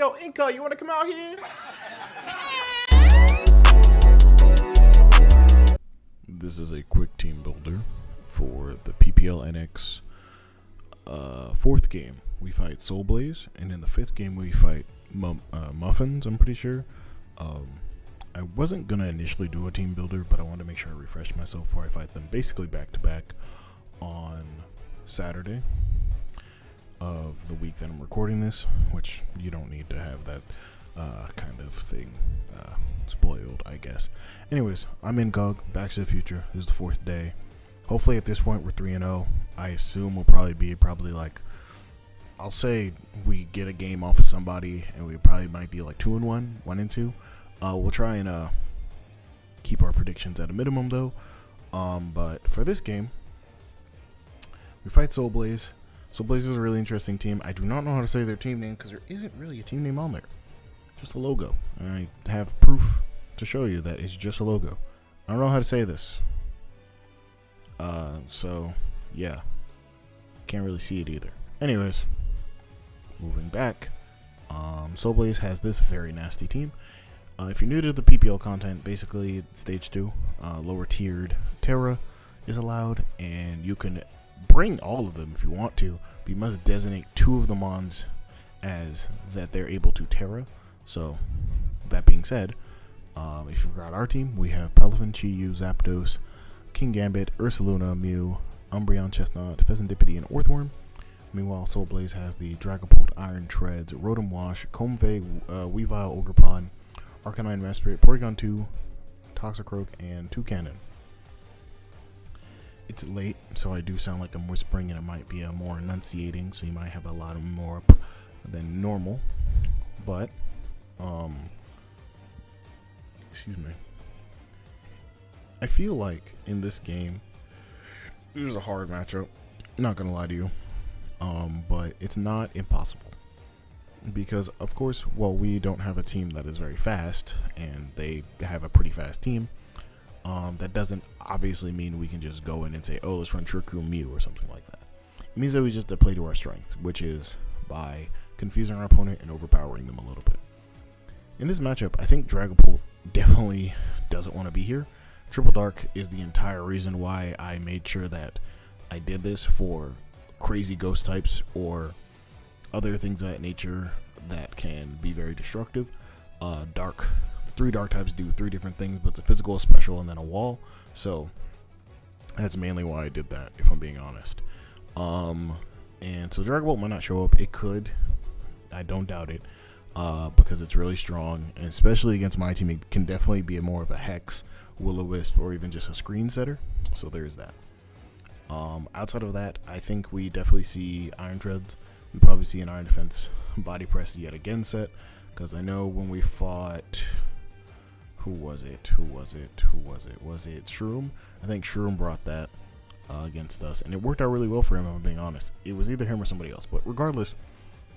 Yo, Inca, you want to come out here? This is a quick team builder for the PPL NX 4th game. We fight Soul Blaze, and in the 5th game we fight Muffins, I'm pretty sure. I wasn't going to initially do a team builder, but I wanted to make sure I refresh myself before I fight them basically back to back on Saturday of the week that I'm recording this, which you don't need to have that kind of thing spoiled, I guess. Anyways, I'm IncogM, Back to the Future. This is the 4th day. Hopefully at this point we're 3-0. I assume we'll probably like, I'll say we get a game off of somebody and we probably might be like 2-1, 1-2. We'll try and keep our predictions at a minimum though. But for this game, we fight Soul Blaze. Soul Blaze is a really interesting team. I do not know how to say their team name because there isn't really a team name on there. Just a logo. And I have proof to show you that it's just a logo. I don't know how to say this. So yeah, can't really see it either. Anyways, moving back, Soul Blaze has this very nasty team. If you're new to the PPL content, basically stage 2, lower tiered Terra is allowed, and you can bring all of them if you want to, but you must designate 2 of the mons as that they're able to Terra. So that being said, if you've got our team, we have Pelican, Chi-Yu, Zapdos, King Gambit, Ursaluna, Mew, Umbreon, Chestnut, Pheasantipede, and Orthworm. Meanwhile, Soul Blaze has the Dragapult, Iron Treads, Rotom Wash, Comfey, Weavile, Ogerpon, Arcanine, Mesprit, Porygon 2, Toxicroak, and Toucannon. It's late, so I do sound like I'm whispering, and it might be more enunciating, so you might have a lot more than normal. But, excuse me. I feel like in this game, it was a hard matchup. Not gonna lie to you, but it's not impossible. Because, of course, while we don't have a team that is very fast, and they have a pretty fast team, that doesn't obviously mean we can just go in and say, oh, let's run Trick Room Mew or something like that. It means that we just play to our strength, which is by confusing our opponent and overpowering them a little bit. In this matchup, I think Dragapult definitely doesn't want to be here. Triple Dark is the entire reason why I made sure that I did this for crazy ghost types or other things of that nature that can be very destructive. 3 dark types do 3 different things, but it's a physical, a special, and then a wall. So that's mainly why I did that, if I'm being honest. And so Dragapult might not show up. It could. I don't doubt it, because it's really strong, and especially against my team, it can definitely be more of a Hex, Will-O-Wisp, or even just a screen setter. So there's that. Outside of that, I think we definitely see Iron Treads. We probably see an Iron Defense Body Press yet again set, because I know when we fought, who was it? Was it Shroom? I think Shroom brought that against us, and it worked out really well for him, if I'm being honest. It was either him or somebody else, but regardless,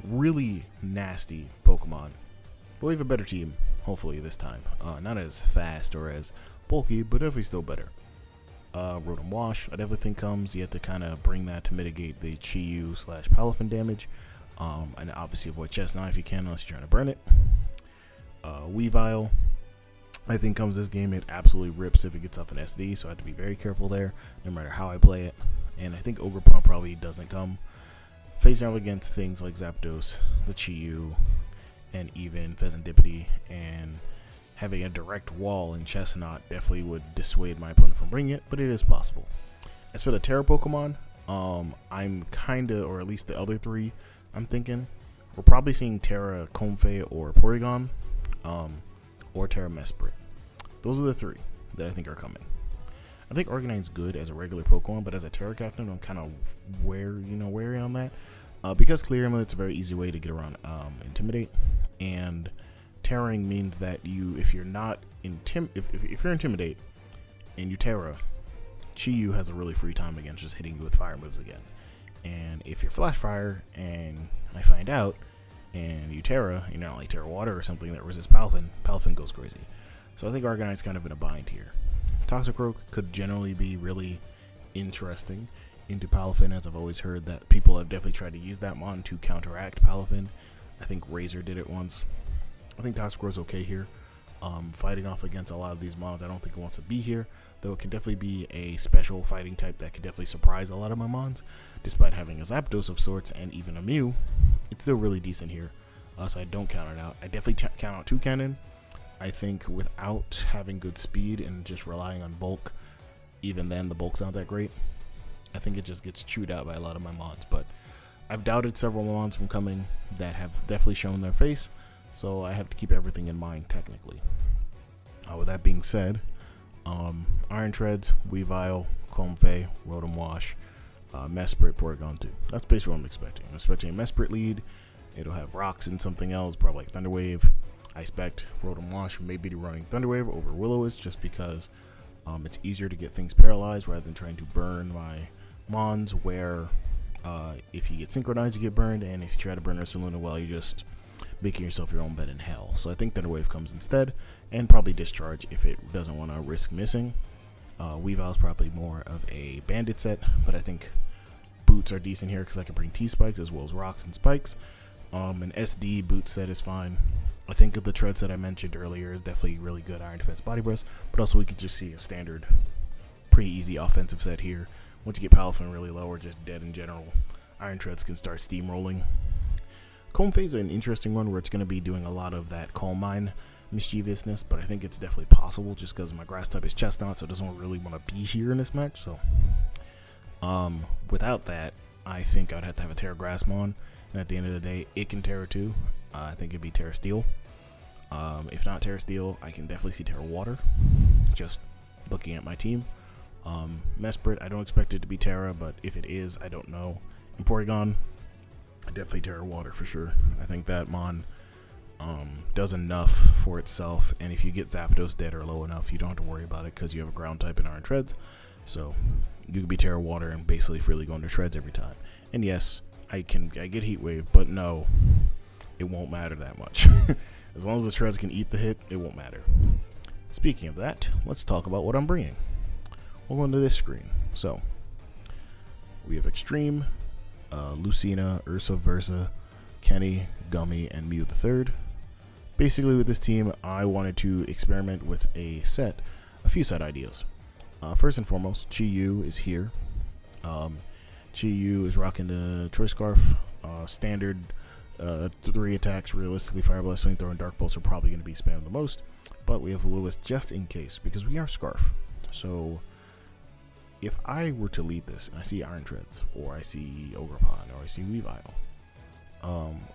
really nasty Pokemon. We'll have a better team, hopefully, this time. Not as fast or as bulky, but definitely still better. Rotom Wash, I definitely think comes. You have to kind of bring that to mitigate the Chi-Yu / Palafin damage. And obviously avoid Chestnut if you can, unless you're trying to burn it. Weavile, I think comes this game. It absolutely rips if it gets off an SD, so I have to be very careful there, no matter how I play it. And I think Ogerpon probably doesn't come. Facing off against things like Zapdos, the Chi-Yu, and even Pheasantipede, and having a direct wall in Chestnut definitely would dissuade my opponent from bringing it, but it is possible. As for the Terra Pokemon, I'm kinda, or at least the other 3, I'm thinking, we're probably seeing Terra Comfey or Porygon, or Terra Mesprit. Those are the 3 that I think are coming. I think Arcanine's good as a regular Pokemon, but as a Terra Captain, I'm kind of wary on that. Because Clear Amulet's a very easy way to get around Intimidate, and Terraing means that if you're Intimidate and you Terra, Chi-Yu has a really free time against just hitting you with fire moves again. And if you're Flash Fire and I find out and you Terra, you not only Terra Water or something that resists Palafin goes crazy. So I think Arcanine's kind of in a bind here. Toxicroak could generally be really interesting into Palafin, as I've always heard that people have definitely tried to use that mon to counteract Palafin. I think Razor did it once. I think Tasquar's okay here. Fighting off against a lot of these mons, I don't think it wants to be here, though it can definitely be a special fighting type that could definitely surprise a lot of my mons. Despite having a Zapdos of sorts and even a Mew, it's still really decent here, so I don't count it out. I definitely count out Toucannon. I think without having good speed and just relying on bulk, even then the bulk's not that great. I think it just gets chewed out by a lot of my mons, but I've doubted several mons from coming that have definitely shown their face, so I have to keep everything in mind technically. With that being said, Iron Treads, Weavile, Comfey, Rotom Wash, Mesprit, Porygon 2. That's basically what I'm expecting. I'm expecting a Mesprit lead. It'll have rocks and something else, probably like Thunder Wave. I expect Rotom Wash maybe to running Thunder Wave over Will-O-Wisp just because it's easier to get things paralyzed rather than trying to burn my mons, where if you get synchronized you get burned, and if you try to burn Ursaluna, well, you're just making yourself your own bed in hell. So I think Thunder Wave comes instead, and probably Discharge if it doesn't want to risk missing. Weavile is probably more of a bandit set, but I think boots are decent here because I can bring T-Spikes as well as rocks and spikes. An SD boot set is fine. I think of the tread set I mentioned earlier is definitely really good Iron Defense Body Press, but also we could just see a standard, pretty easy offensive set here. Once you get Palafin really low or just dead in general, Iron Treads can start steamrolling. Comfey is an interesting one where it's going to be doing a lot of that Calm Mind mischievousness, but I think it's definitely possible just because my grass type is Chestnut, so it doesn't really want to be here in this match. So without that, I think I'd have to have a Terra Grass Mon, and at the end of the day, it can Terra too. I think it'd be Terra Steel. If not Terra Steel, I can definitely see Terra Water, just looking at my team. Mesprit, I don't expect it to be Terra, but if it is, I don't know. And Porygon, definitely Terra Water for sure. I think that Mon does enough for itself, and if you get Zapdos dead or low enough, you don't have to worry about it because you have a ground type in Iron Treads. So you could be Terra Water and basically freely go into Treads every time. And yes, I get Heat Wave, but no, it won't matter that much. As long as the Treads can eat the hit, it won't matter. Speaking of that, let's talk about what I'm bringing. We'll go into this screen. So we have Extreme, Lucina, Ursa Versa, Kenny, Gummy, and Mew III. Basically, with this team, I wanted to experiment with a few set ideas. First and foremost, Chi-Yu is here. Chi-Yu is rocking the Choice Scarf. Standard 3 attacks, realistically, Fire Blast, Flamethrower, and Dark Pulse are probably going to be spammed the most. But we have Will-O-Wisp just in case, because we are Scarf. So if I were to lead this, and I see Iron Treads, or I see Ogerpon, or I see Weavile,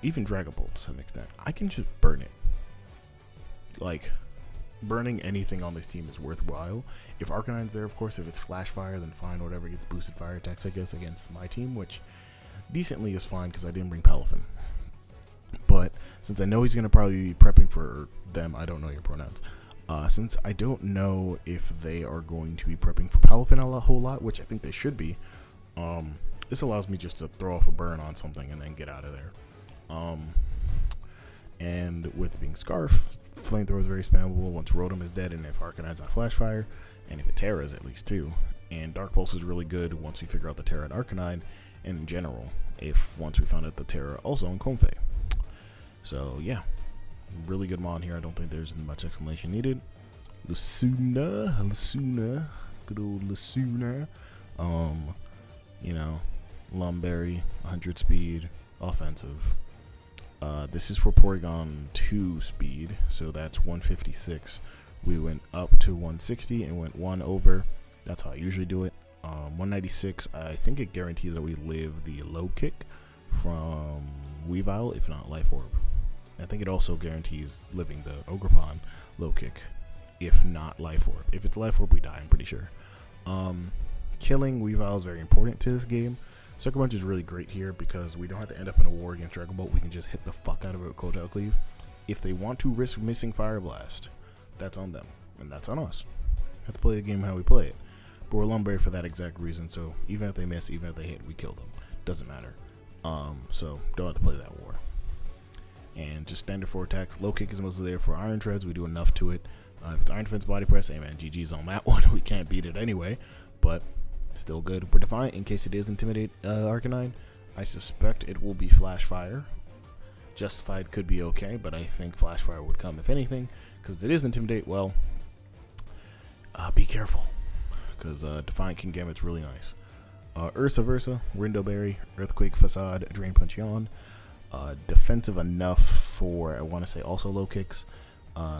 even Dragapult to some extent, I can just burn it. Like, burning anything on this team is worthwhile. If Arcanine's there, of course, if it's Flash Fire, then fine, whatever, gets boosted fire attacks, I guess, against my team, which decently is fine because I didn't bring Palafin. But since I know he's going to probably be prepping for them, I don't know your pronouns. Since I don't know if they are going to be prepping for Palafin a whole lot, which I think they should be, this allows me just to throw off a burn on something and then get out of there. And with being Scarf, Flamethrower is very spammable once Rotom is dead, and if Arcanine's not Flash Fire, and if it Terras at least too. And Dark Pulse is really good once we figure out the Terra and Arcanine, and in general, once we found out the Terra also in Comfey. So yeah, really good Mon here. I don't think there's much explanation needed. Lucina, good old Lucina. You know, Lumberry, 100 speed, offensive. This is for Porygon 2 speed, so that's 156. We went up to 160 and went 1 over. That's how I usually do it. 196, I think it guarantees that we live the low kick from Weavile, if not Life Orb. I think it also guarantees living the Ogerpon low kick, if not Life Orb. If it's Life Orb, we die, I'm pretty sure. Killing Weavile is very important to this game. Sucker Punch is really great here because we don't have to end up in a war against Dragon Bolt. We can just hit the fuck out of it with Kotal Cleave. If they want to risk missing Fire Blast, that's on them, and that's on us. We have to play the game how we play it. But we're Lumberry for that exact reason, so even if they miss, even if they hit, we kill them. Doesn't matter. So don't have to play that war. And just standard 4 attacks. Low kick is mostly there for Iron Treads. We do enough to it. If it's Iron Defense Body Press, hey man, GG's on that one. We can't beat it anyway, but still good. We're Defiant in case it is Intimidate Arcanine. I suspect it will be Flash Fire. Justified could be okay, but I think Flash Fire would come if anything, because if it is Intimidate, well, be careful, because Defiant King Gambit's really nice. Ursa Versa, Window Berry, Earthquake Facade, Drain Punch Yawn. Defensive enough for, I want to say, also low kicks,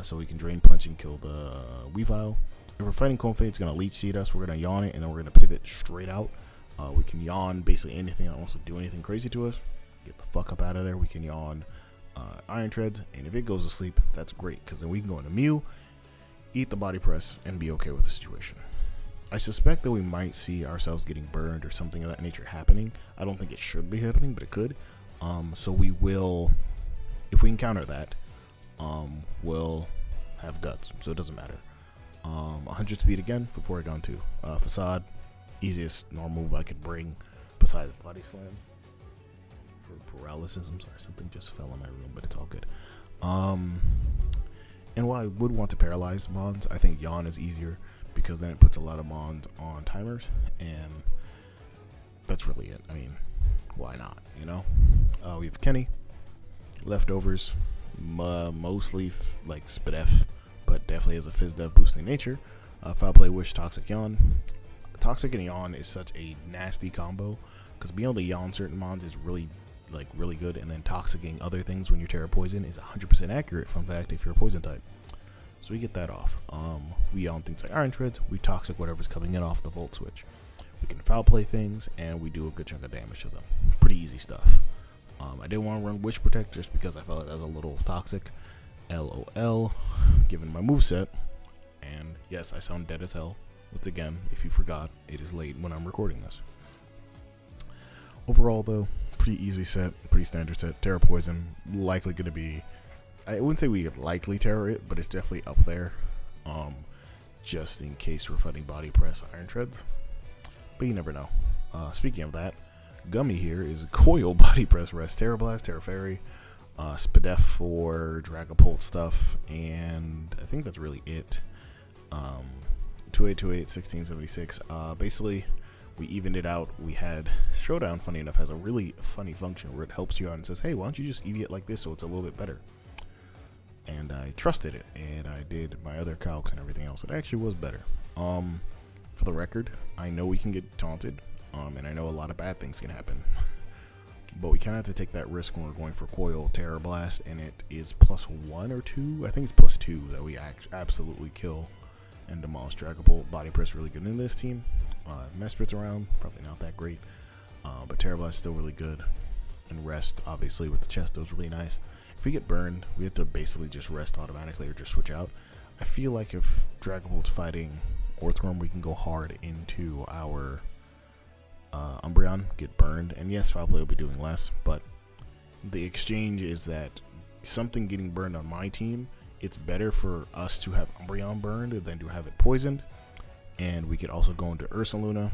so we can Drain Punch and kill the Weavile. If we're fighting Confe, it's going to Leech Seed us. We're going to Yawn it, and then we're going to pivot straight out. We can Yawn basically anything that wants to do anything crazy to us. Get the fuck up out of there. We can Yawn Iron Treads, and if it goes to sleep, that's great, because then we can go into Mew, eat the body press, and be okay with the situation. I suspect that we might see ourselves getting burned or something of that nature happening. I don't think it should be happening, but it could. So we will, if we encounter that, we'll have guts, so it doesn't matter. 100 speed again for Porygon 2. Facade, easiest normal move I could bring besides Body Slam. For paralysis, I'm sorry, something just fell in my room, but it's all good. And while I would want to paralyze Mons, I think Yawn is easier, because then it puts a lot of Mons on timers, and that's really it. I mean, why not, you know? We have Kenny, Leftovers, mostly like Spidef, but definitely has a Fizz-Dev boosting nature. Foul Play, Wish, Toxic Yawn. Toxic and Yawn is such a nasty combo, because being able to Yawn certain Mons is really good, and then Toxicing other things when you're Terra Poison is 100% accurate, fun fact, if you're a Poison type. So we get that off. We Yawn things like Iron Treads, we Toxic whatever's coming in off the Volt Switch. We can Foul Play things, and we do a good chunk of damage to them. Pretty easy stuff. I didn't want to run Wish Protect just because I felt like that was a little toxic. LOL, given my moveset. And yes, I sound dead as hell. Once again, if you forgot, it is late when I'm recording this. Overall, though, pretty easy set, pretty standard set. Terra Poison, likely going to be, I wouldn't say we likely Terra it, but it's definitely up there. Just in case we're fighting Body Press Iron Treads. But you never know. Speaking of that, Gummy here is Coil Body Press Rest, Terra Blast, Terra Fairy, Spidef for Dragapult stuff, and I think that's really it. 2828, 1676. Basically, we evened it out. We had Showdown, funny enough, has a really funny function where it helps you out and says, hey, why don't you just EV it like this so it's a little bit better? And I trusted it, and I did my other calcs and everything else. It actually was better. For the record, I know we can get taunted, and I know a lot of bad things can happen. But we kind of have to take that risk when we're going for Coil Terror Blast, and it is +1 or 2. I think it's +2 that we absolutely kill and demolish Dragapult. Body Press really good in this team. Mesprit's around, probably not that great, but Terror Blast still really good. And Rest, obviously, with the chest, was really nice. If we get burned, we have to basically just rest automatically or just switch out. I feel like if Dragapult's fighting Orthworm, we can go hard into our Umbreon, get burned, and yes, Foul Play will be doing less, but the exchange is that something getting burned on my team, it's better for us to have Umbreon burned than to have it poisoned, and we could also go into Ursaluna,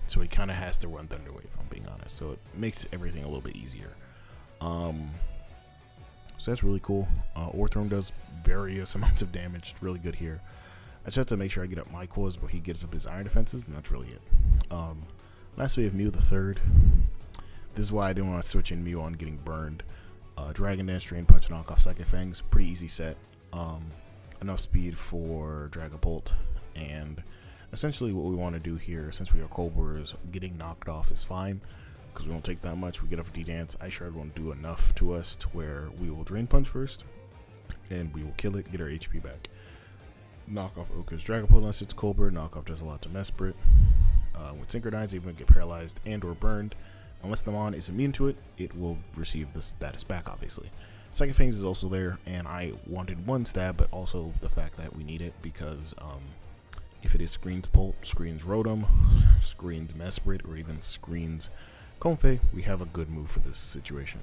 so he kind of has to run Thunder Wave, if I'm being honest, so it makes everything a little bit easier. So that's really cool. Orthworm does various amounts of damage, it's really good here. I just have to make sure I get up my cores, but he gets up his Iron defenses, and that's really it. Last we have Mew the Third. This is why I didn't want to switch in Mew on getting burned. Dragon Dance, Drain Punch, knock off Psychic Fangs. Pretty easy set. Enough speed for Dragapult. And essentially what we want to do here, since we are Cobras, getting knocked off is fine, because we won't take that much. We get off D-Dance. Ice Shard won't do enough to us to where we will Drain Punch first, and we will kill it, get our HP back. Knock off Oka's Dragapult unless it's Cobra. Knock off does a lot to Mesprit. With Synchronize, even get paralyzed and or burned. Unless the Mon is immune to it, it will receive the status back, obviously. Psychic Fangs is also there, and I wanted one stab, but also the fact that we need it, because if it is screens Pult, screens Rotom, screens Mesprit, or even screens Comfey, we have a good move for this situation.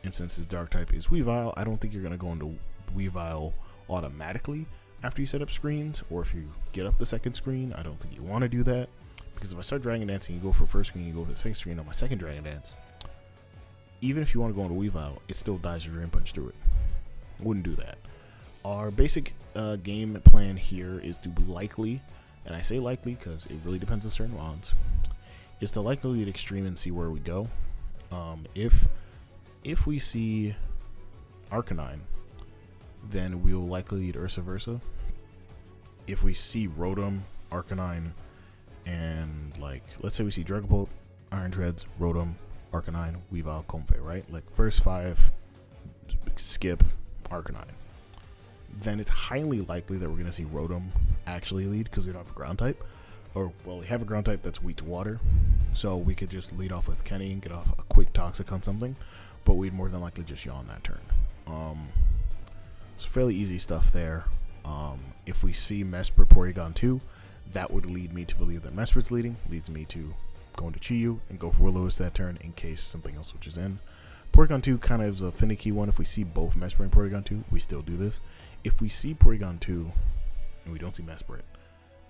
And since his Dark type is Weavile, I don't think you're going to go into Weavile automatically after you set up screens, or if you get up the second screen. I don't think you want to do that, because if I start Dragon Dancing, you go for first screen, you go for the second screen on my second Dragon Dance, even if you want to go into Weavile, it still dies your Drain Punch through it. Wouldn't do that. Our basic game plan here is to likely, and I say likely because it really depends on certain rounds, is to likely lead Extreme and see where we go. If we see Arcanine, then we will likely lead Ursa Versa. If we see Rotom, Arcanine, and like, let's say we see Dragapult, Iron Treads, Rotom, Arcanine, Weavile, Comfey, right? Like first 5, skip Arcanine. Then it's highly likely that we're going to see Rotom actually lead because we don't have a ground type. Or, well, we have a ground type that's weak to water. So we could just lead off with Kenny and get off a quick Toxic on something. But we'd more than likely just yawn that turn. It's fairly easy stuff there. If we see Mesprit Porygon 2, that would lead me to believe that Mesprit's leading. Leads me to go into Chi-Yu and go for Will-O-Wisp that turn in case something else switches in. Porygon 2 kind of is a finicky one. If we see both Mesprit and Porygon 2, we still do this. If we see Porygon 2 and we don't see Mesprit,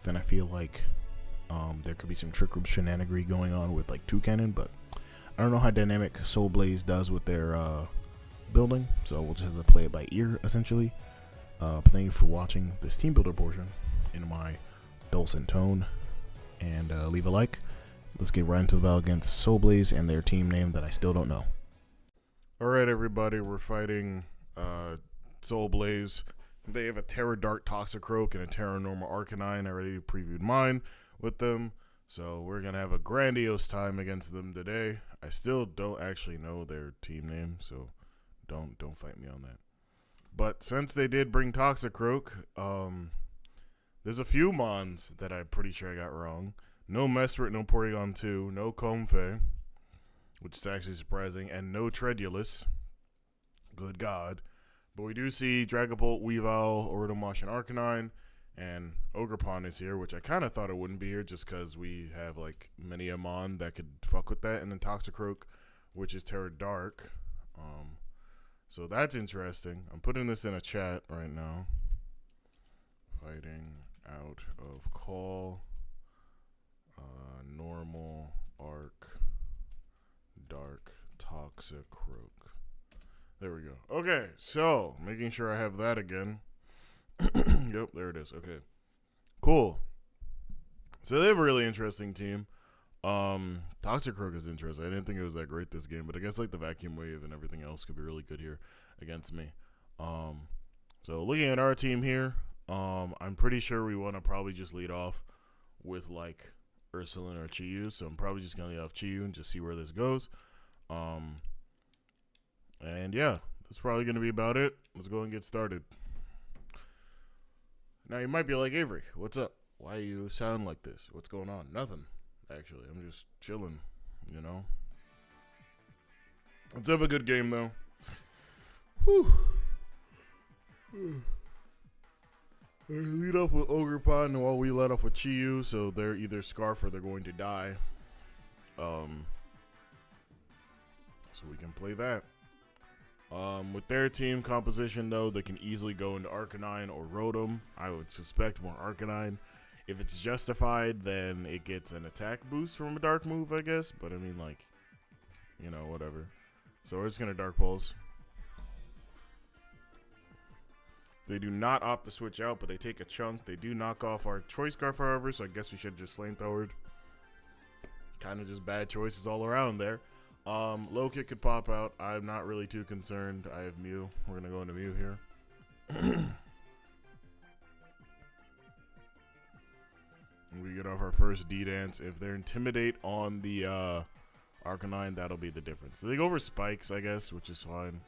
then I feel like there could be some Trick Room shenanigans going on with like Toucannon, but I don't know how dynamic Soul Blaze does with their building, so we'll just have to play it by ear essentially. But thank you for watching this team builder portion in my dulcet tone, and leave a like. Let's get right into the battle against Soul Blaze and their team name that I still don't know. Alright everybody, we're fighting Soul Blaze. They have a Terra Dark Toxicroak and a Terra Normal Arcanine. I already previewed mine with them, so we're going to have a grandiose time against them today. I still don't actually know their team name, so don't fight me on that. But since they did bring Toxicroak, there's a few Mons that I'm pretty sure I got wrong. No Mesprit, no Porygon 2, no Comfey, which is actually surprising, and no Treadulus. Good God. But we do see Dragapult, Weavile, Oridomosh, and Arcanine, and Ogerpon is here, which I kind of thought it wouldn't be here just because we have like many Amon that could fuck with that, and then Toxicroak, which is Terra Dark. So that's interesting. I'm putting this in a chat right now. Fighting out of call, normal, arc, dark, Toxicroak. There we go. Okay, so making sure I have that again. Yep, there it is. Okay, cool. So they have a really interesting team. Toxicroak is interesting. I didn't think it was that great this game, but I guess like the Vacuum Wave and everything else could be really good here against me. So looking at our team here, I'm pretty sure we want to probably just lead off with like Ursulin or Chi-Yu. So I'm probably just gonna lead off Chi-Yu and just see where this goes. And yeah, that's probably going to be about it. Let's go and get started. Now, you might be like, Avery, what's up? Why you sound like this? What's going on? Nothing, actually. I'm just chilling, you know? Let's have a good game, though. Whew. I lead off with Ogerpon while we let off with Chi-Yu, so they're either Scarf or they're going to die. So we can play that. With their team composition, though, they can easily go into Arcanine or Rotom. I would suspect more Arcanine. If it's justified, then it gets an attack boost from a Dark move, I guess. But, I mean, like, you know, whatever. So we're just going to Dark Pulse. They do not opt to switch out, but they take a chunk. They do knock off our Choice Scarf, however, so I guess we should just Flamethrowered. Kind of just bad choices all around there. Low kick could pop out. I'm not really too concerned. I have Mew. We're going to go into Mew here. We get off our first D-Dance. If they're Intimidate on the Arcanine, that'll be the difference. So they go over Spikes, I guess, which is fine.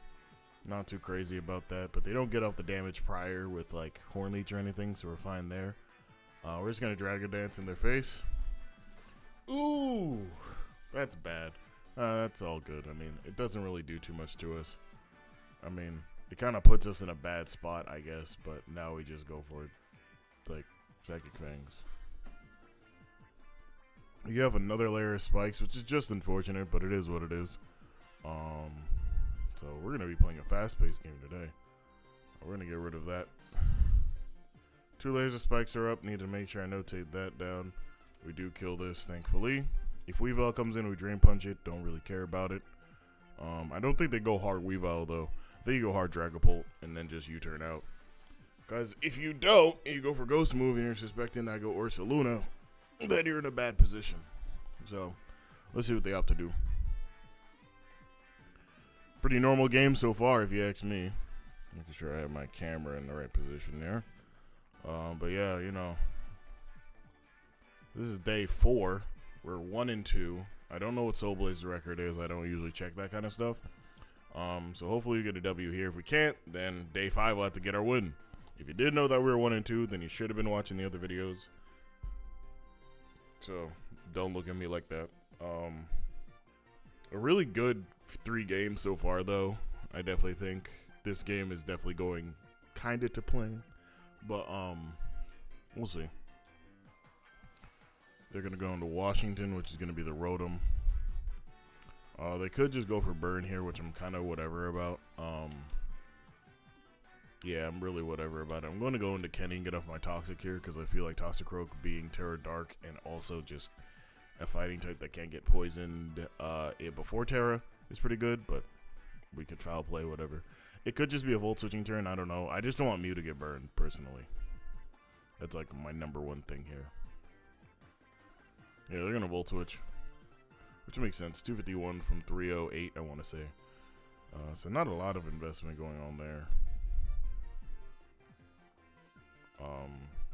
Not too crazy about that, but they don't get off the damage prior with like Horn Leech or anything, so we're fine there. We're just going to Dragon Dance in their face. Ooh, that's bad. That's all good. I mean, it doesn't really do too much to us. I mean, it kind of puts us in a bad spot, I guess, but now we just go for it. Like, Psychic Fangs. You have another layer of Spikes, which is just unfortunate, but it is what it is. So we're going to be playing a fast-paced game today. We're going to get rid of that. 2 layers of Spikes are up. Need to make sure I notate that down. We do kill this, thankfully. If Weavile comes in, we Drain Punch it. Don't really care about it. I don't think they go hard Weavile, though. I think you go hard Dragapult and then just U-turn out. Because if you don't, and you go for Ghost move and you're suspecting I go Ursaluna, then you're in a bad position. So, let's see what they opt to do. Pretty normal game so far, if you ask me. Making sure I have my camera in the right position there. But yeah, you know, this is day 4. We're 1-2. I don't know what Soul Blaze's record is. I don't usually check that kind of stuff. So hopefully we get a W here. If we can't, then day 5 we'll have to get our win. If you did know that we were 1-2, then you should have been watching the other videos. So don't look at me like that. A really good 3 games so far, though. I definitely think this game is definitely going kind of to plan, but we'll see. They're gonna go into Washington, which is gonna be the Rotom. They could just go for burn here, which I'm kind of whatever about. Yeah, I'm really whatever about it. I'm going to go into Kenny and get off my Toxic here because I feel like Toxicroak being Terra Dark and also just a fighting type that can't get poisoned before Terra is pretty good, but we could foul play, whatever. It could just be a Volt switching turn. I don't know. I just don't want Mew to get burned, personally. That's like my #1 thing here. Yeah, they're going to Volt switch, which makes sense. 251 from 308, I want to say. So not a lot of investment going on there.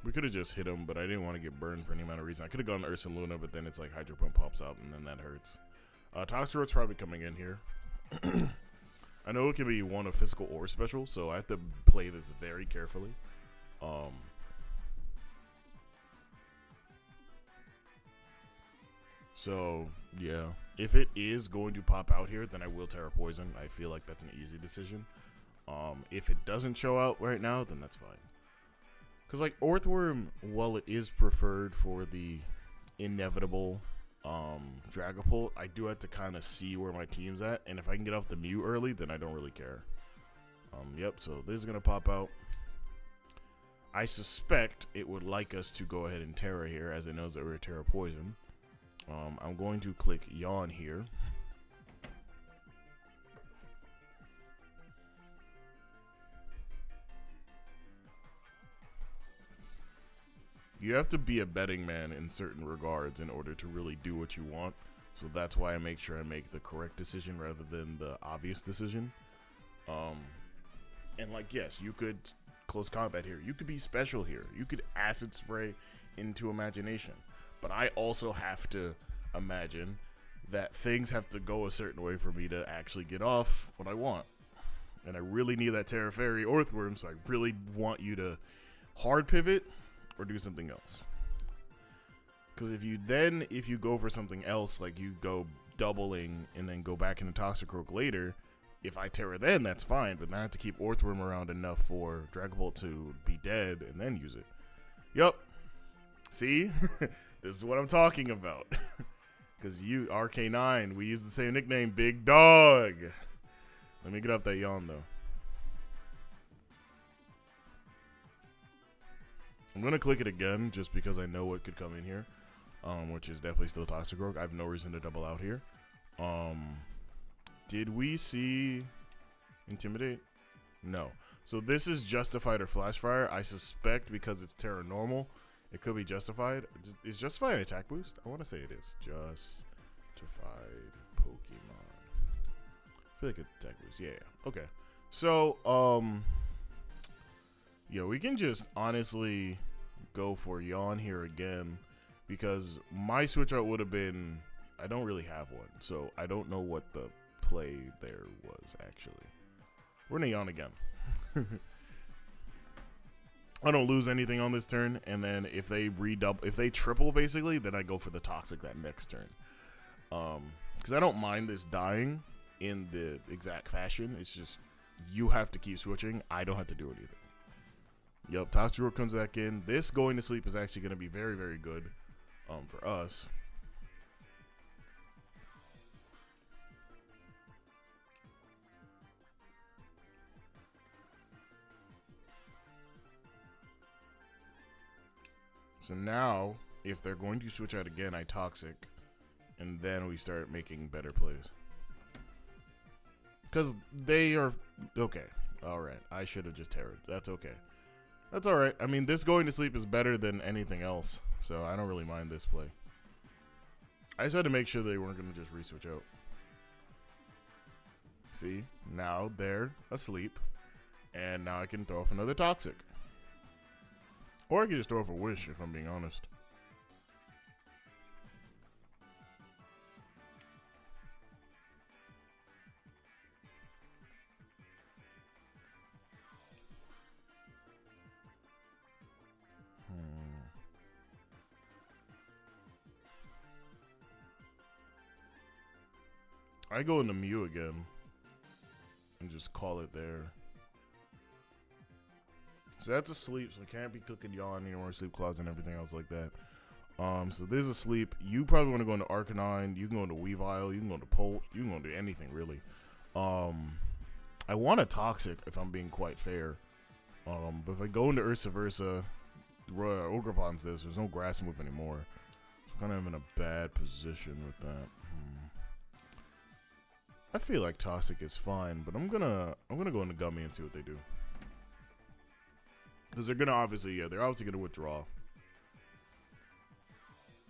We could have just hit him, but I didn't want to get burned for any amount of reason. I could have gone to Ursaluna, but then it's like Hydro Pump pops out, and then that hurts. Toxicroak's probably coming in here. I know it can be one of physical or special, so I have to play this very carefully. So, yeah. If it is going to pop out here, then I will Terra Poison. I feel like that's an easy decision. If it doesn't show out right now, then that's fine. Because, like, Orthworm, while it is preferred for the inevitable Dragapult, I do have to kind of see where my team's at. And if I can get off the Mew early, then I don't really care. Yep, so this is going to pop out. I suspect it would like us to go ahead and Terra here, as it knows that we're Terra Poison. I'm going to click Yawn here. You have to be a betting man in certain regards in order to really do what you want. So that's why I make sure I make the correct decision rather than the obvious decision. And like, yes, you could close combat here. You could be special here. You could acid spray into Imagination. But I also have to imagine that things have to go a certain way for me to actually get off what I want. And I really need that Terra Fairy Orthworm, so I really want you to hard pivot or do something else. Because if you go for something else, like you go doubling and then go back into Toxicroak later, if I Terra then, that's fine, but now I have to keep Orthworm around enough for Dragapult to be dead and then use it. Yup. See? This is what I'm talking about. Because you, RK9, we use the same nickname, Big Dog. Let me get off that yawn, though. I'm going to click it again just because I know what could come in here, which is definitely still Toxicroak. I have no reason to double out here. Did we see Intimidate? No. So this is Justified or Flash Fire. I suspect because it's Terra Normal, it could be Justified. Is Justified an attack boost? I want to say it is. Justified Pokemon. I feel like it's attack boost. Yeah. Okay. So, yeah, we can just honestly go for Yawn here again because my switch out would have been, I don't really have one, so I don't know what the play there was actually. We're gonna Yawn again. I don't lose anything on this turn, and then if they triple basically, then I go for the Toxic that next turn. Because I don't mind this dying in the exact fashion. It's just you have to keep switching. I don't have to do anything. Yep, Toxicroak comes back in. This going to sleep is actually going to be very, very good for us. So now, if they're going to switch out again, I Toxic, and then we start making better plays. Because they are... Okay, alright. I should have just Terra'd. That's okay. That's alright. I mean, this going to sleep is better than anything else, so I don't really mind this play. I just had to make sure they weren't going to just re-switch out. See, now they're asleep, and now I can throw off another toxic. Or I can just throw off a wish, if I'm being honest. I go into Mew again and just call it there. So that's asleep, so I can't be clicking yawn anymore, sleep closet and everything else like that. So this is asleep. You probably want to go into Arcanine. You can go into Weavile. You can go into Polt. You can go into anything, really. I want a Toxic, if I'm being quite fair. But if I go into Ursa Versa, Ogerpon's this. There's no Grass move anymore. So I'm kind of in a bad position with that. I feel like Toxic is fine, but I'm gonna go into Gummy and see what they do. Because they're obviously gonna withdraw.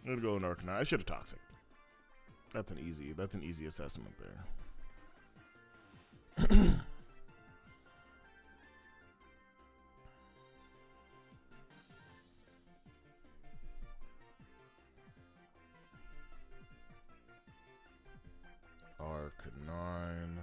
I'm gonna go into Arcanine. I should have Toxic. That's an easy assessment there. Arcanine.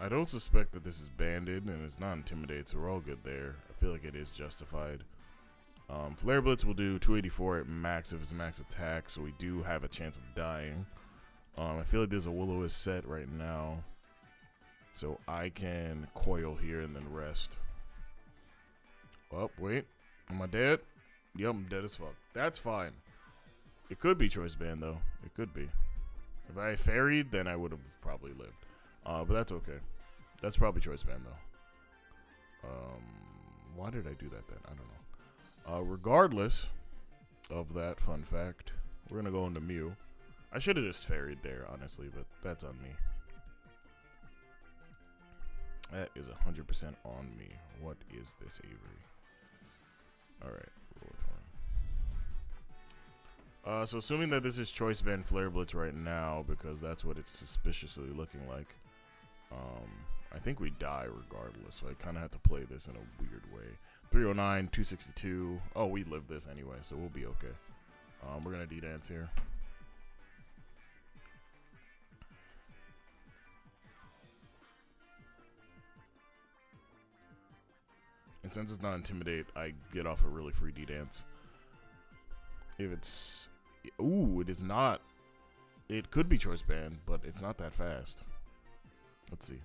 I don't suspect that this is banded, and it's not Intimidate, so we're all good there. I feel like it is justified. Flare Blitz will do 284 at max if it's max attack, so we do have a chance of dying. I feel like there's a Will-O-Wisp set right now, so I can coil here and then rest. Oh, wait. Am I dead? Yep, I'm dead as fuck. That's fine. It could be Choice Band, though. It could be. If I ferried, then I would have probably lived. But that's okay. That's probably Choice Band, though. Why did I do that then? I don't know. Regardless of that fun fact, we're going to go into Mew. I should have just ferried there, honestly, but that's on me. That is 100% on me. What is this, Avery? Alright, roll with one. So assuming that this is Choice Band Flare Blitz right now, because that's what it's suspiciously looking like, I think we die regardless, so I kind of have to play this in a weird way. 309, 262. Oh, we live this anyway, so we'll be okay. We're going to D-Dance here. And since it's not Intimidate, I get off a really free D-Dance. If it's... Ooh, it is not. It could be Choice Band, but it's not that fast. Let's see.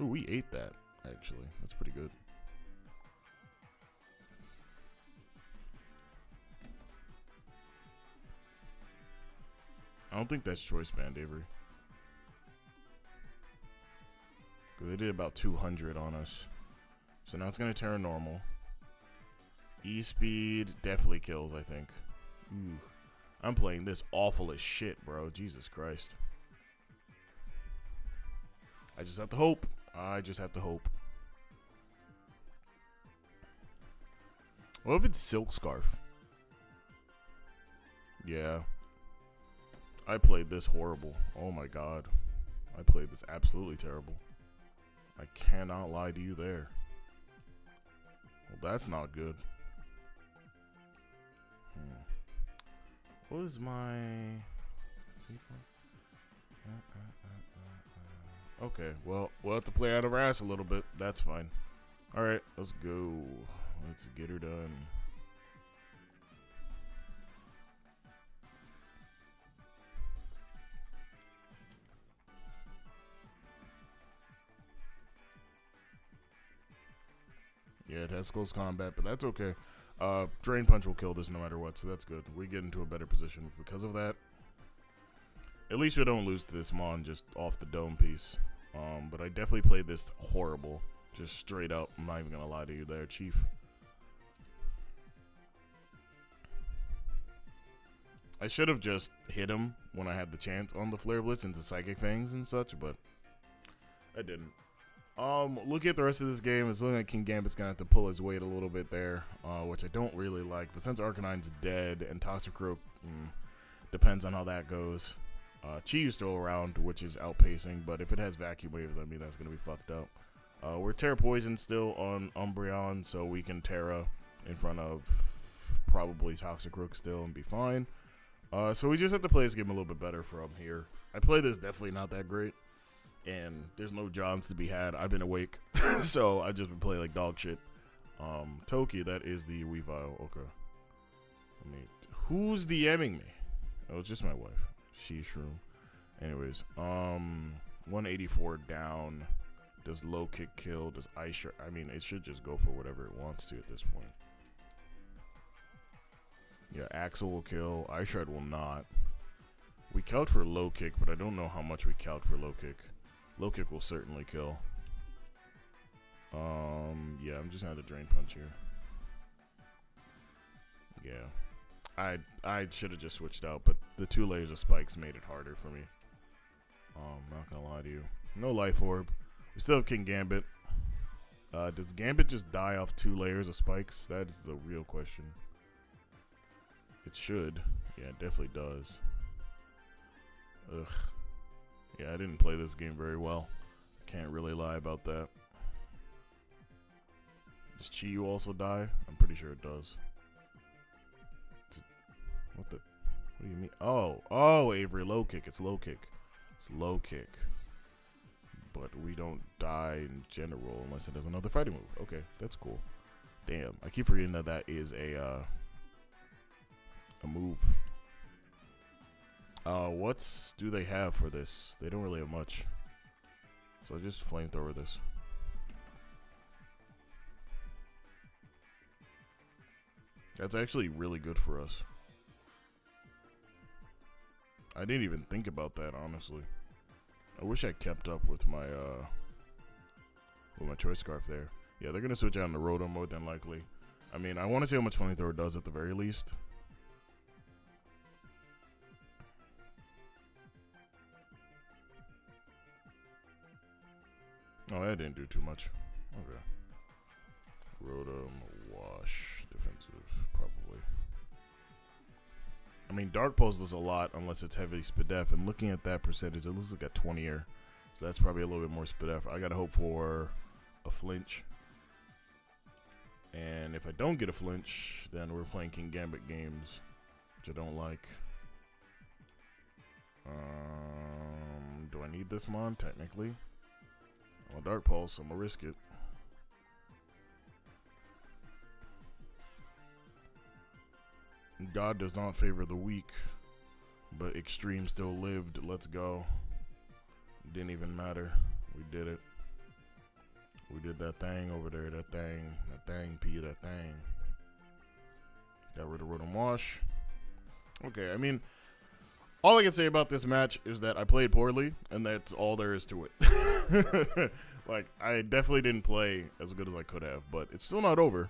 Ooh, we ate that, actually. That's pretty good. I don't think that's Choice Band, Avery. They did about 200 on us. So now it's going to turn normal. E-Speed definitely kills, I think. Ooh. I'm playing this awful as shit, bro. Jesus Christ. I just have to hope. I just have to hope. What if it's Silk Scarf? Yeah. I played this horrible. Oh my god. I played this absolutely terrible. I cannot lie to you there. Well, that's not good. What is my... Okay, well, we'll have to play out of our ass a little bit. That's fine. Alright, let's go. Let's get her done. Yeah, it has close combat, but that's okay. Drain Punch will kill this no matter what, so that's good. We get into a better position because of that. At least we don't lose to this Mon just off the dome piece. But I definitely played this horrible. Just straight up. I'm not even going to lie to you there, Chief. I should have just hit him when I had the chance on the Flare Blitz into Psychic Fangs and such, but I didn't. Looking at the rest of this game, it's looking like King Gambit's gonna have to pull his weight a little bit there, which I don't really like. But since Arcanine's dead and Toxicroak, depends on how that goes. Chi's still around, which is outpacing, but if it has Vacuum Wave, I mean that's gonna be fucked up. We're Terra Poison still on Umbreon, so we can Terra in front of probably Toxicroak still and be fine. So we just have to play this game a little bit better from here. I play this definitely not that great, and there's no Johns to be had. I've been awake, so I just been playing like dog shit. Toki, that is the Weavile. Okay. I mean, who's DMing me? Oh, it's just my wife. She's Shroom. Anyways, 184 down. Does low kick kill? Does ice shard? I mean, it should just go for whatever it wants to at this point. Yeah, Axel will kill. Ice shard will not. We count for low kick, but I don't know how much we count for low kick. Low kick will certainly kill. Yeah, I'm just gonna have to drain punch here. Yeah, I should have just switched out, but the 2 layers of spikes made it harder for me. Not gonna lie to you. No life orb. We still have King Gambit. Does Gambit just die off 2 layers of spikes? That is the real question. It should. Yeah, it definitely does. Ugh. Yeah, I didn't play this game very well. Can't really lie about that. Does Chi also die? I'm pretty sure it does. What do you mean? Oh, Avery, low kick. It's low kick. It's low kick. But we don't die in general unless it has another fighting move. Okay, that's cool. Damn, I keep forgetting that that is a move. What's do they have for this? They don't really have much. So I just flamethrower this. That's actually really good for us. I didn't even think about that, honestly. I wish I kept up with my choice scarf there. Yeah, they're gonna switch out into Rotom more than likely. I mean, I want to see how much flamethrower does at the very least. Oh, that didn't do too much. Okay. Rotom, wash, defensive, probably. I mean, Dark Pulse does a lot unless it's heavy Spadef, and looking at that percentage, it looks like a 20er. So that's probably a little bit more Spadef. I gotta hope for a flinch. And if I don't get a flinch, then we're playing King Gambit games, which I don't like. Do I need this mon? Technically. Well, Dark Pulse, I'm gonna risk it. God does not favor the weak, but Extreme still lived. Let's go. Didn't even matter. We did it. We did that thing over there. That thing, P, that thing. Got rid of Rotom Wash. Okay, I mean, all I can say about this match is that I played poorly, and that's all there is to it. Like, I definitely didn't play as good as I could have, but it's still not over.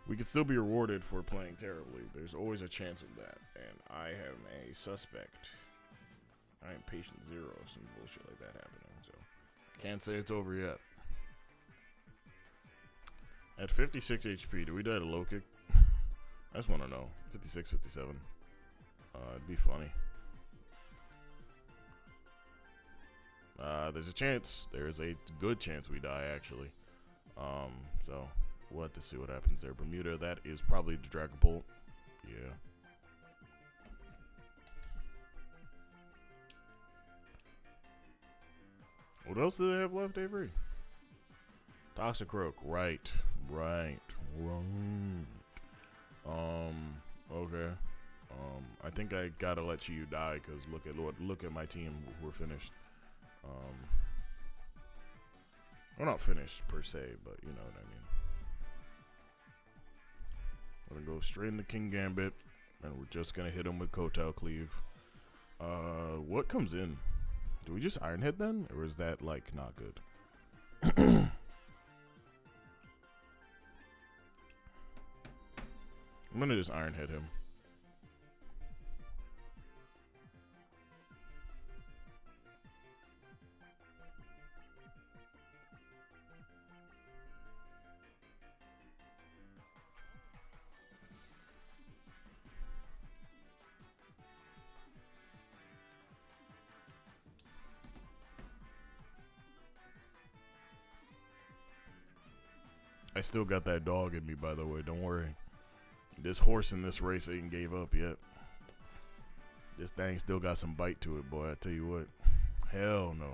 We could still be rewarded for playing terribly. There's always a chance of that, and I am a suspect. I am patient zero of some bullshit like that happening, so can't say it's over yet. At 56 HP, do we die to low kick? I just want to know. 56, 57. It'd be funny. There's a chance. There's a good chance we die, actually. So we'll have to see what happens there. Bermuda, that is probably the Dragon Bolt. Yeah. What else do they have left, Avery? Toxicroak, right. Okay. I think I gotta let you die because look at my team. We're finished. We're not finished per se, but you know what I mean. We're gonna go straight into King Gambit, and we're just gonna hit him with Kotal Cleave. What comes in? Do we just Iron Head then, or is that like not good? I'm gonna just Iron Head him. I still got that dog in me, by the way. Don't worry. This horse in this race ain't gave up yet. This thing still got some bite to it, boy. I tell you what. Hell no.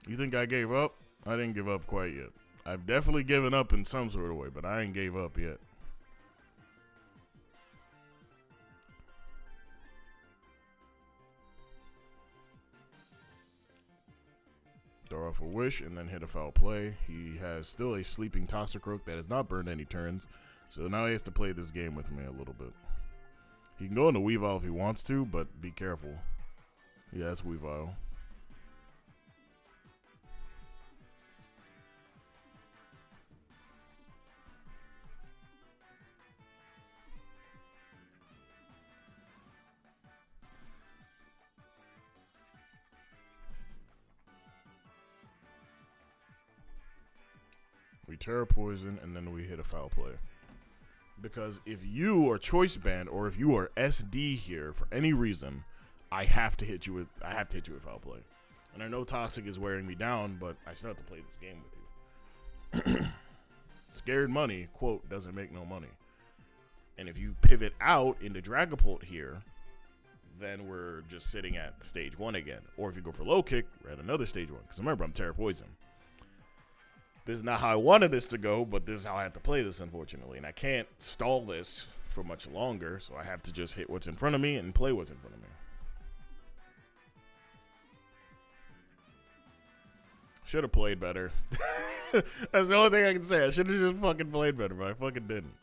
You think I gave up? I didn't give up quite yet. I've definitely given up in some sort of way, but I ain't gave up yet. Throw off a wish and then hit a foul play. He has still a sleeping Toxicroak that has not burned any turns, so now he has to play this game with me a little bit. He can go into Weavile if he wants to, but be careful. Yeah, that's Weavile. We Terra Poison, and then we hit a foul play. Because if you are choice banned or if you are SD here for any reason, I have to hit you with foul play. And I know Toxic is wearing me down, but I still have to play this game with you. Scared money, quote, doesn't make no money. And if you pivot out into Dragapult here, then we're just sitting at stage 1 again. Or if you go for low kick, we're at another stage 1. Because remember, I'm Terra Poison. This is not how I wanted this to go, but this is how I have to play this, unfortunately. And I can't stall this for much longer, so I have to just hit what's in front of me and play what's in front of me. Should have played better. That's the only thing I can say. I should have just fucking played better, but I fucking didn't.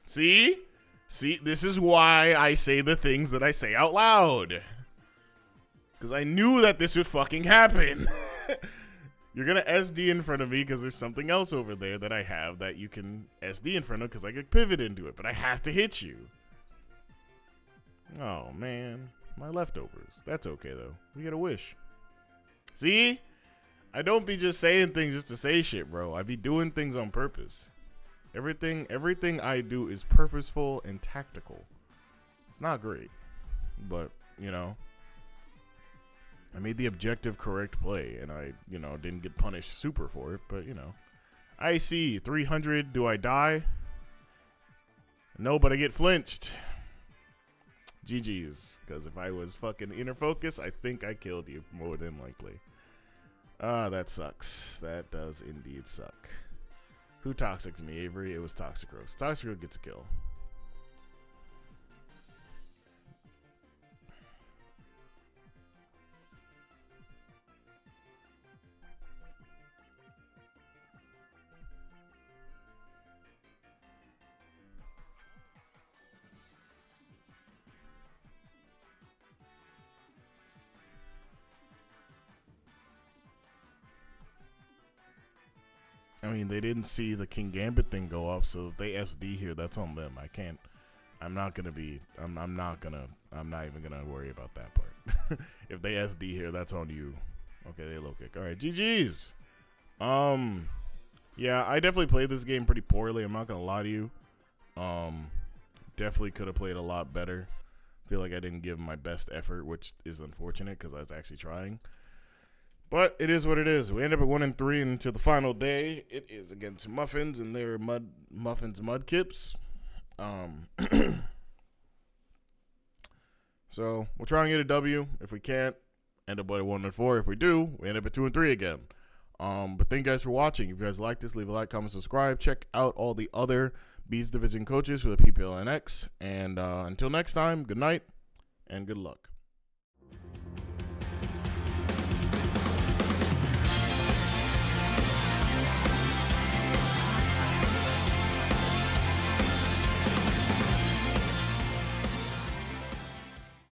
See? See, this is why I say the things that I say out loud. Because I knew that this would fucking happen. You're going to SD in front of me because there's something else over there that I have that you can SD in front of because I could pivot into it. But I have to hit you. Oh, man. My leftovers. That's okay, though. We get a wish. See? I don't be just saying things just to say shit, bro. I be doing things on purpose. Everything I do is purposeful and tactical. It's not great, but, you know, I made the objective correct play, and I, you know, didn't get punished super for it, but, you know. I see 300. Do I die? No, but I get flinched. GG's, because if I was fucking inner focus, I think I killed you more than likely. That sucks. That does indeed suck. Who toxics me, Avery? It was Toxicroak. Toxicroak gets a kill. I mean, they didn't see the King Gambit thing go off, so if they SD here, that's on them. I'm not even gonna worry about that part. If they SD here, that's on you. Okay, they low kick. All right, GG's. Yeah, I definitely played this game pretty poorly. I'm not gonna lie to you. Definitely could have played a lot better. Feel like I didn't give my best effort, which is unfortunate because I was actually trying. But it is what it is. We end up at 1-3 into the final day. It is against Muffins and their Muffins Mudkips. So we'll try and get a W. If we can't, end up at 1-4. If we do, we end up at 2-3 again. But thank you guys for watching. If you guys like this, leave a like, comment, subscribe. Check out all the other Bees Division coaches for the PPL NX. And until next time, good night and good luck.